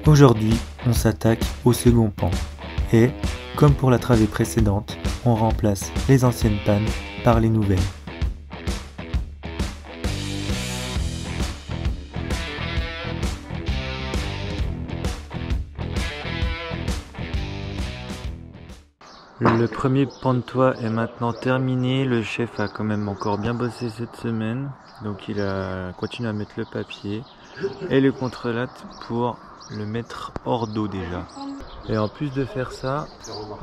Aujourd'hui, on s'attaque au second pan et, comme pour la travée précédente, on remplace les anciennes pannes par les nouvelles. Le premier pan de toit est maintenant terminé, le chef a quand même encore bien bossé cette semaine, donc il a continué à mettre le papier et le contrelatte pour le mettre hors d'eau déjà. Et en plus de faire ça,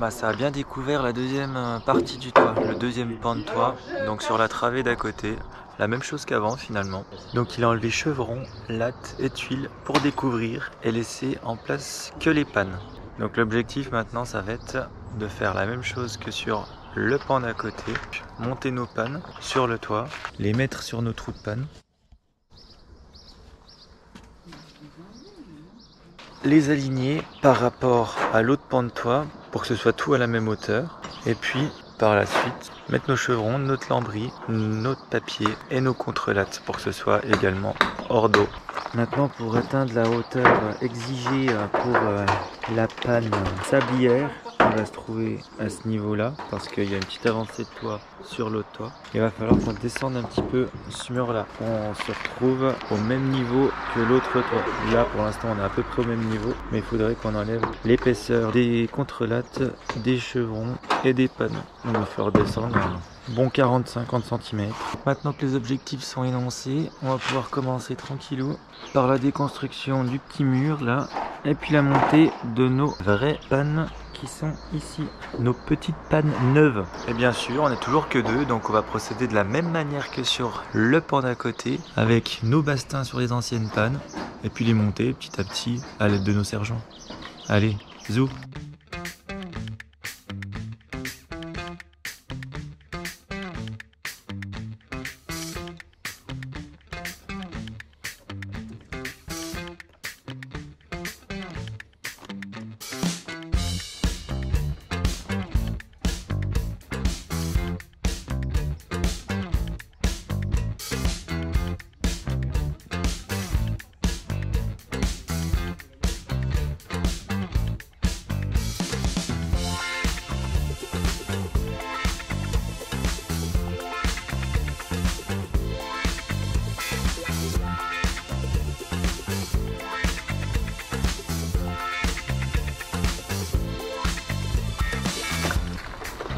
ça a bien découvert la deuxième partie du toit, le deuxième pan de toit, donc sur la travée d'à côté. La même chose qu'avant finalement. Donc il a enlevé chevron, latte et tuiles pour découvrir et laisser en place que les pannes. Donc l'objectif maintenant ça va être de faire la même chose que sur le pan d'à côté, monter nos pannes sur le toit, les mettre sur nos trous de panne, les aligner par rapport à l'autre pan de toit pour que ce soit tout à la même hauteur, et puis par la suite mettre nos chevrons, notre lambris, notre papier et nos contrelattes pour que ce soit également hors d'eau. Maintenant, pour atteindre la hauteur exigée pour la panne sablière, on va se trouver à ce niveau là parce qu'il y a une petite avancée de toit sur l'autre toit. Il va falloir qu'on descende un petit peu ce mur là. On se retrouve au même niveau que l'autre toit. Là pour l'instant on est à peu près au même niveau, mais il faudrait qu'on enlève l'épaisseur des contrelattes, des chevrons et des pannes. Donc il va falloir descendre bon 40-50 cm. Maintenant que les objectifs sont énoncés, on va pouvoir commencer tranquillou par la déconstruction du petit mur là et puis la montée de nos vraies pannes qui sont ici, nos petites pannes neuves. Et bien sûr on n'est toujours que deux, donc on va procéder de la même manière que sur le pan d'à côté avec nos bastins sur les anciennes pannes et puis les monter petit à petit à l'aide de nos sergents. Allez, zou.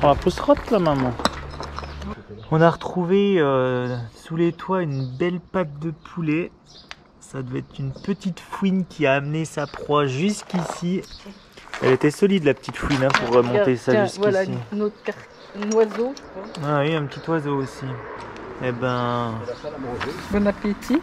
On la pousse-rotte là, maman. On a retrouvé sous les toits une belle patte de poulet. Ça devait être une petite fouine qui a amené sa proie jusqu'ici. Elle était solide la petite fouine pour remonter ça jusqu'ici. Voilà un oiseau. Ah oui, un petit oiseau aussi. Eh ben... Bon appétit.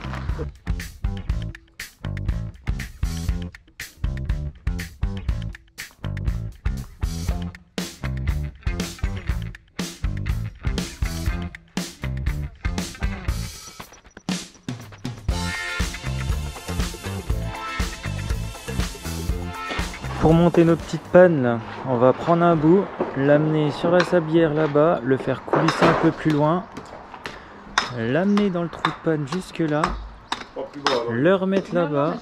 Pour monter nos petites pannes, là, on va prendre un bout, l'amener sur la sablière là-bas, le faire coulisser un peu plus loin, l'amener dans le trou de panne jusque là, le remettre là-bas,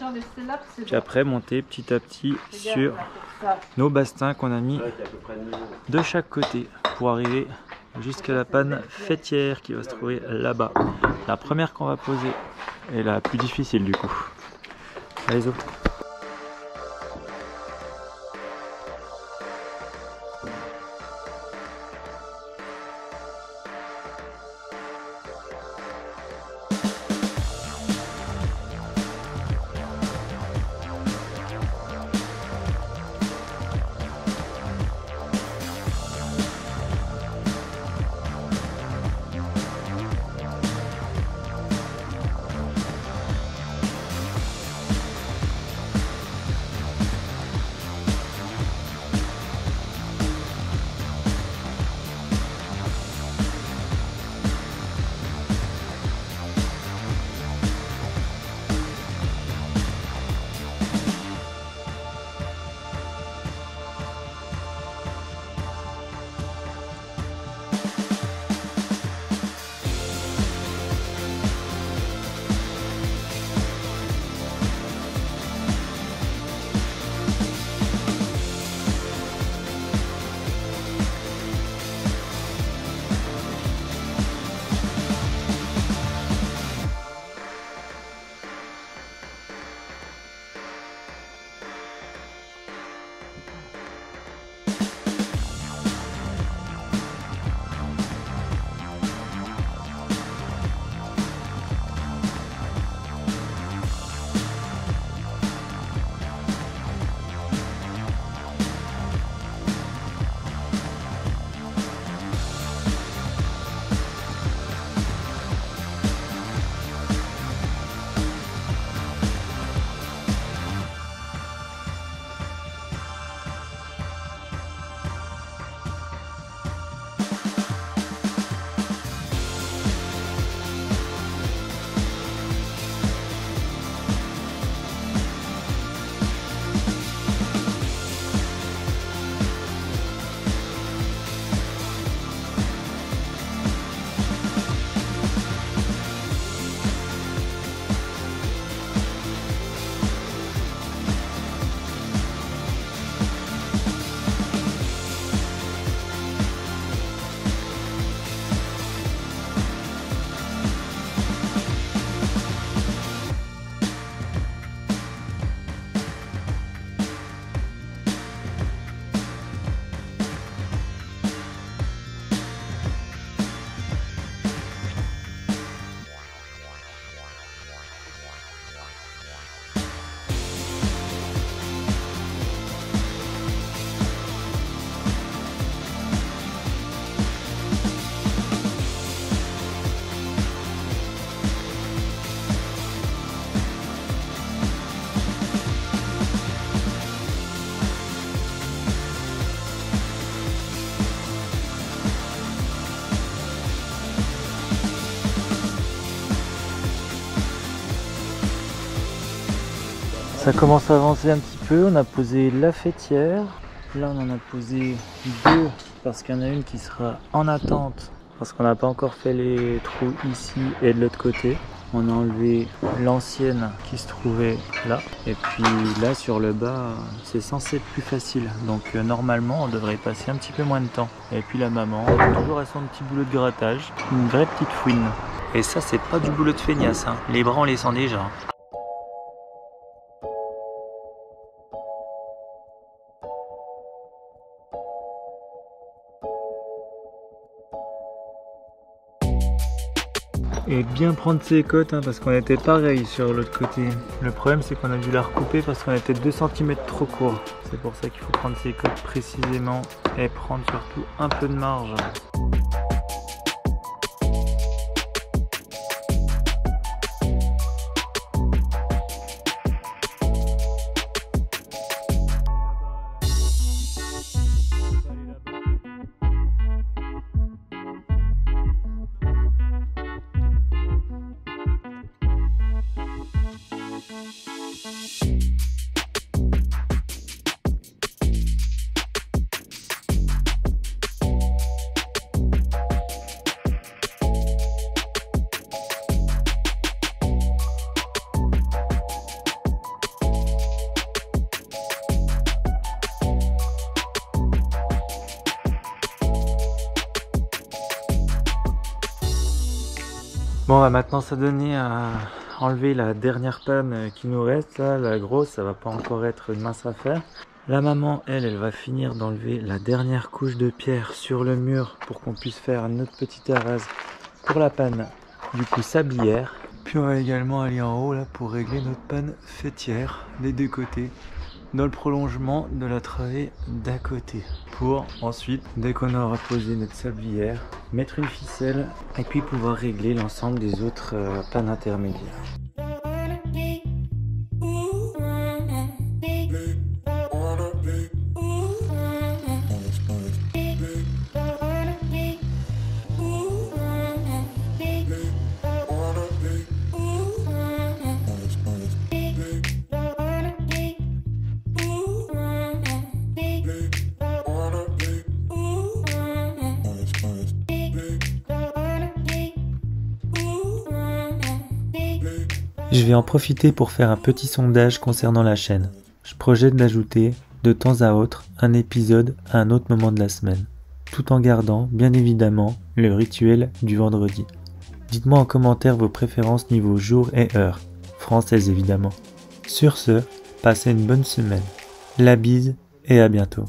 puis après monter petit à petit sur nos bastins qu'on a mis de chaque côté pour arriver jusqu'à la panne fêtière qui va se trouver là-bas. La première qu'on va poser est la plus difficile du coup. Allez, zo. Ça commence à avancer un petit peu, on a posé la fêtière. Là on en a posé 2 parce qu'il y en a une qui sera en attente parce qu'on n'a pas encore fait les trous ici et de l'autre côté. On a enlevé l'ancienne qui se trouvait là et puis là sur le bas c'est censé être plus facile, donc normalement on devrait passer un petit peu moins de temps. Et puis la maman toujours à son petit boulot de grattage, une vraie petite fouine. Et ça c'est pas du boulot de feignasse, hein. Les bras on les sent déjà. Et bien prendre ses côtes hein, parce qu'on était pareil sur l'autre côté. Le problème c'est qu'on a dû la recouper parce qu'on était 2 cm trop court. C'est pour ça qu'il faut prendre ses côtes précisément et prendre surtout un peu de marge. Bon bah maintenant ça donnait à enlever la dernière panne qui nous reste là, la grosse, ça va pas encore être une mince affaire. La maman elle va finir d'enlever la dernière couche de pierre sur le mur pour qu'on puisse faire notre petit terrasse pour la panne du coup sablière. Puis on va également aller en haut là pour régler notre panne fêtière des 2 côtés, dans le prolongement de la travée d'à côté, pour ensuite, dès qu'on aura posé notre sablière, mettre une ficelle et puis pouvoir régler l'ensemble des autres pannes intermédiaires. Je vais en profiter pour faire un petit sondage concernant la chaîne. Je projette d'ajouter, de temps à autre, un épisode à un autre moment de la semaine, tout en gardant, bien évidemment, le rituel du vendredi. Dites-moi en commentaire vos préférences niveau jour et heure, françaises évidemment. Sur ce, passez une bonne semaine. La bise et à bientôt.